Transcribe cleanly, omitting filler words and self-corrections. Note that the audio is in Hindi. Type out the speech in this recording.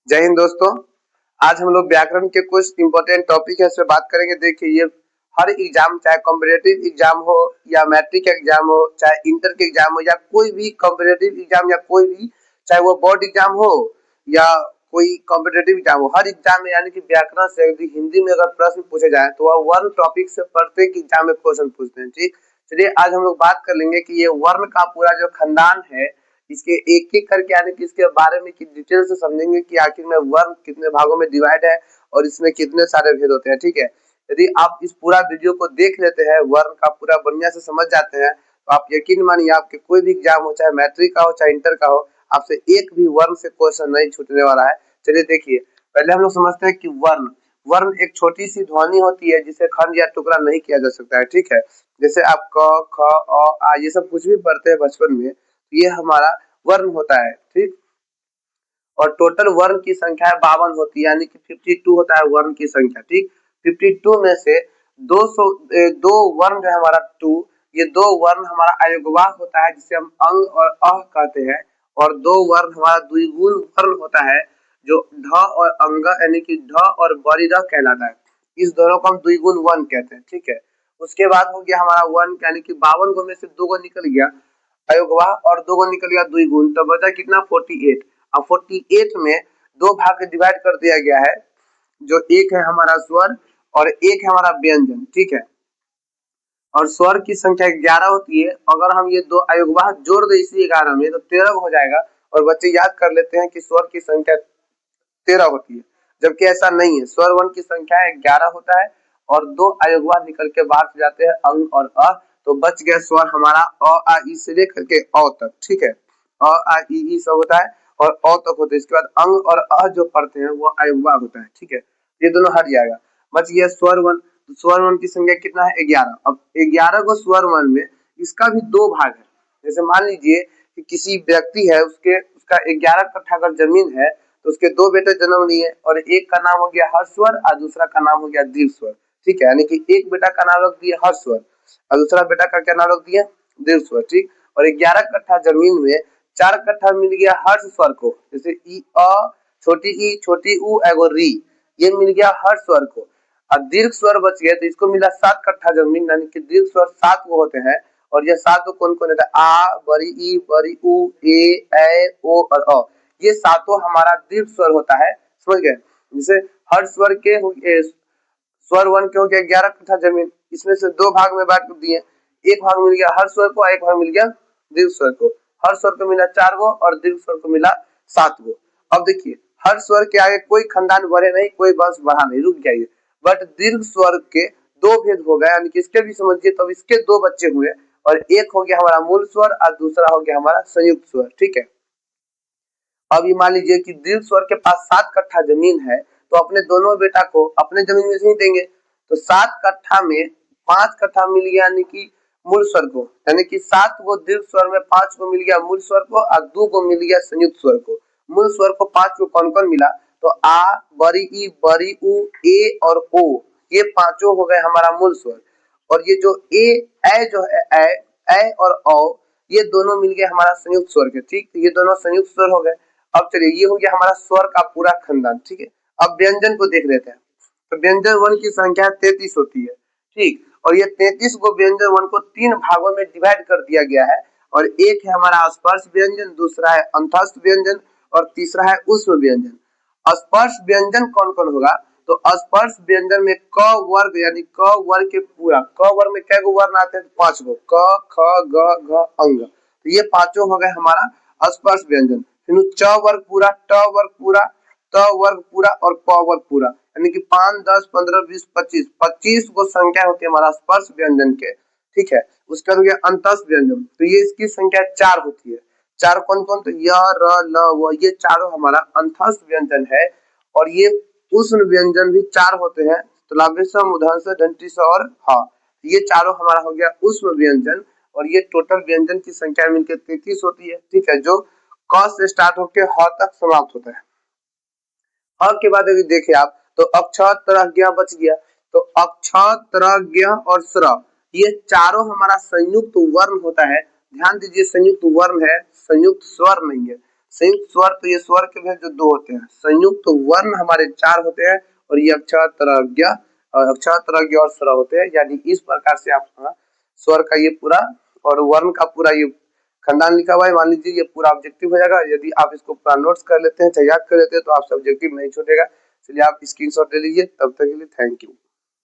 जय हिंद दोस्तों। आज हम लोग व्याकरण के कुछ इंपॉर्टेंट टॉपिक है इस पे बात करेंगे। देखिए, ये हर एग्जाम, चाहे कॉम्पिटिटिव एग्जाम हो या मैट्रिक एग्जाम हो, चाहे इंटर के एग्जाम हो या कोई भी कॉम्पिटिटिव एग्जाम, या कोई भी चाहे वो बोर्ड एग्जाम हो या कोई कॉम्पिटिटिव एग्जाम हो, हर एग्जाम में यानी कि व्याकरण से यदि हिंदी में अगर प्रश्न पूछे जाए तो वह वर्ण टॉपिक से प्रत्येक एग्जाम में क्वेश्चन पूछते हैं। ठीक, चलिए आज हम लोग बात कर लेंगे कि ये वर्ण का पूरा जो खानदान है, इसके एक एक करके यानी कि इसके बारे में की डिटेल से समझेंगे कि आखिर में वर्ण कितने भागों में डिवाइड है और इसमें कितने सारे भेद होते हैं। ठीक है, यदि आप इस पूरा वीडियो को देख लेते हैं, वर्ण का पूरा बढ़िया से समझ जाते हैं, तो आप यकीन मानिए आपके कोई भी एग्जाम हो, चाहे मैट्रिक का हो चाहे इंटर का हो, आपसे एक भी वर्ण से क्वेश्चन नहीं छूटने वाला है। चलिए देखिए, पहले हम लोग समझते हैं कि वर्ण वर्ण एक छोटी सी ध्वनि होती है जिसे खंड या टुकड़ा नहीं किया जा सकता है। ठीक है, जैसे आप क ख अ आ ये सब कुछ भी पढ़ते हैं बचपन में, ये हमारा वर्ण होता है। ठीक, और टोटल वर्ण की संख्या 52 होती है, यानी कि 52 होता है वर्ण की संख्या। ठीक, 52 में से 2 वर्ण जो है हमारा ये दो वर्ण हमारा अयोगवाह होता है जिसे हम अंग और अह कहते हैं, और 2 वर्ण हमारा द्विगुण वर्ण होता है जो ढ और अंग यानी कि ढ और बरिर कहलाता है। इस दोनों को हम द्विगुण वर्ण कहते हैं। ठीक है, उसके बाद हो गया हमारा वर्ण यानी कि 52 गो में से 2 गो निकल गया अयोगवाह और 2 गो निकल गया द्विगुण, तो बचा कितना 48। अब 48 में 2 भाग डिवाइड कर दिया गया है, जो एक है हमारा स्वर और एक है हमारा व्यंजन। ठीक है, और स्वर की संख्या 11 होती है। अगर हम ये 2 अयोगवाह जोड़ दे इसी 11 में तो 13 हो जाएगा, और बच्चे याद कर लेते हैं कि स्वर की संख्या 13 होती है, जबकि ऐसा नहीं है। स्वर वर्ण की संख्या 11 होता है और 2 अयोगवाह निकल के बाहर से जाते हैं अंग और अ, तो बच गया स्वर हमारा अ आ ई से लेकर के अ तक। ठीक है, अ आ ई सब होता है और अ तक होता है। इसके बाद अंग और अ जो पढ़ते हैं वो अयोगवाह होता है। ठीक है, ये दोनों हट जाएगा, बच गया स्वर वर्ण। तो स्वर वर्ण की संख्या कितना है 11। अब 11 को स्वर वर्ण में इसका भी 2 भाग है। जैसे मान लीजिए कि किसी व्यक्ति है, उसके उसका 11 कट्ठा अगर जमीन है, तो उसके 2 बेटे जन्म लिए और एक का नाम हो गया हर्षवर और दूसरा का नाम हो गया दीर्घस्वर। ठीक है, यानी कि एक बेटा का नाम रख दिया हर्षवर और दूसरा बेटा का क्या नाम रख दिया दीर्घस्वर। ठीक, और 11 कट्ठा जमीन में 4 कट्ठा मिल गया हर्ष स्वर को, जैसे ई ई छोटी ऊ एगो री, ये मिल गया हर्ष स्वर को। अब दीर्घ स्वर बच गया तो इसको मिला 7 कट्ठा जमीन, यानी कि दीर्घ स्वर 7 को होते हैं। और ये 7 को कौन कौन होता है, आ बड़ी ऊ ए ओ और अ, ये सातों हमारा दीर्घ स्वर होता है। समझ गए, जैसे हर स्वर के स्वर वर्ण के हो गया 11 कट्ठा जमीन, इसमें से 2 भाग में बांट दिए। एक भाग मिल गया हर स्वर को, एक भाग मिल गया दीर्घ स्वर को। हर स्वर को मिला 4 गो और दीर्घ स्वर को मिला 7 गो। अब देखिए, हर स्वर के आगे कोई खानदान बढ़े नहीं, कोई वंश बढ़ा नहीं, रुक जाइए। बट दीर्घ स्वर के 2 भेद हो गए, यानी कि इसके भी समझिए, तब इसके 2 बच्चे हुए, और एक हो गया हमारा मूल स्वर और दूसरा हो गया हमारा संयुक्त स्वर। ठीक है, अब ये मान लीजिए कि दीर्घ स्वर के पास 7 कट्ठा जमीन है, तो अपने दोनों बेटा को अपने जमीन में से ही देंगे। तो 7 कट्ठा में 5 कट्ठा मिल गया यानी कि मूल स्वर को, यानी कि 7 गो दीर्घ स्वर में 5 को मिल गया मूल स्वर को और 2 को मिल गया संयुक्त स्वर को। मूल स्वर को 5 को कौन कौन मिला, तो आ बड़ी ऊ ए और ओ, ये पांचों हो गए हमारा मूल स्वर। और ये जो ए जो है ए और औ, ये दोनों मिल गए हमारा संयुक्त स्वर के। ठीक, ये दोनों संयुक्त स्वर हो गए। अब चलिए, ये हो गया हमारा स्वर का पूरा खानदान। ठीक है, अब व्यंजन को देख लेते हैं। तो व्यंजन वर्ण की संख्या 33 होती है। ठीक, और ये 33 को व्यंजन वर्ण को 3 भागों में डिवाइड कर दिया गया है, और एक है हमारा स्पर्श व्यंजन, दूसरा है अंतस्थ व्यंजन और तीसरा है उष्म व्यंजन। स्पर्श व्यंजन कौन कौन होगा, तो स्पर्श व्यंजन में क वर्ग यानी क वर्ग के पूरा, क वर्ग में कै गो वर्ण आते हैं, 5 गो, क ख ग घ अंग, तो ये पांचों हो गए हमारा स्पर्श व्यंजन। फिर च वर्ग पूरा, ट वर्ग पूरा, त वर्ग पूरा और प वर्ग पूरा, यानी कि 5 10 15 20 25 गो संख्या होती है हमारा स्पर्श व्यंजन के। ठीक है, उसके बाद हो गया अंतस्थ व्यंजन, तो ये इसकी संख्या 4 होती है। 4 कौन कौन, तो य र ल व, ये चारों हमारा अंतस्थ व्यंजन है। और ये उष्ण व्यंजन भी 4 होते हैं, तो लाभेश मूर्धन्य दंत्री और ह, ये चारों हमारा हो गया उष्ण व्यंजन। और ये टोटल व्यंजन की संख्या मिलकर 33 होती है। ठीक है, जो क से स्टार्ट होकर ह तक समाप्त होता है। ह के बाद यदि देखें आप, तो अक्ष तरह ज्ञ बच गया, तो अक्ष तरह ज्ञ और स्र, ये चारों हमारा संयुक्त वर्ण होता है। ध्यान दीजिए, संयुक्त वर्ण है, संयुक्त स्वर नहीं है। संयुक्त स्वर, तो ये स्वर के भेद जो 2 होते हैं। संयुक्त वर्ण हमारे 4 होते हैं और ये अक्षर, तरज्ञ और स्वर होते हैं। यानी इस प्रकार से आप स्वर का ये पूरा और वर्ण का पूरा ये खंडान लिखा हुआ है। मान लीजिए ये पूरा ऑब्जेक्टिव हो जाएगा। यदि आप इसको पूरा नोट्स कर लेते हैं, चाहे याद कर लेते हैं, तो आपसे ऑब्जेक्टिव नहीं छूटेगा। चलिए आप स्क्रीनशॉट ले लीजिए। तब तक के लिए थैंक यू।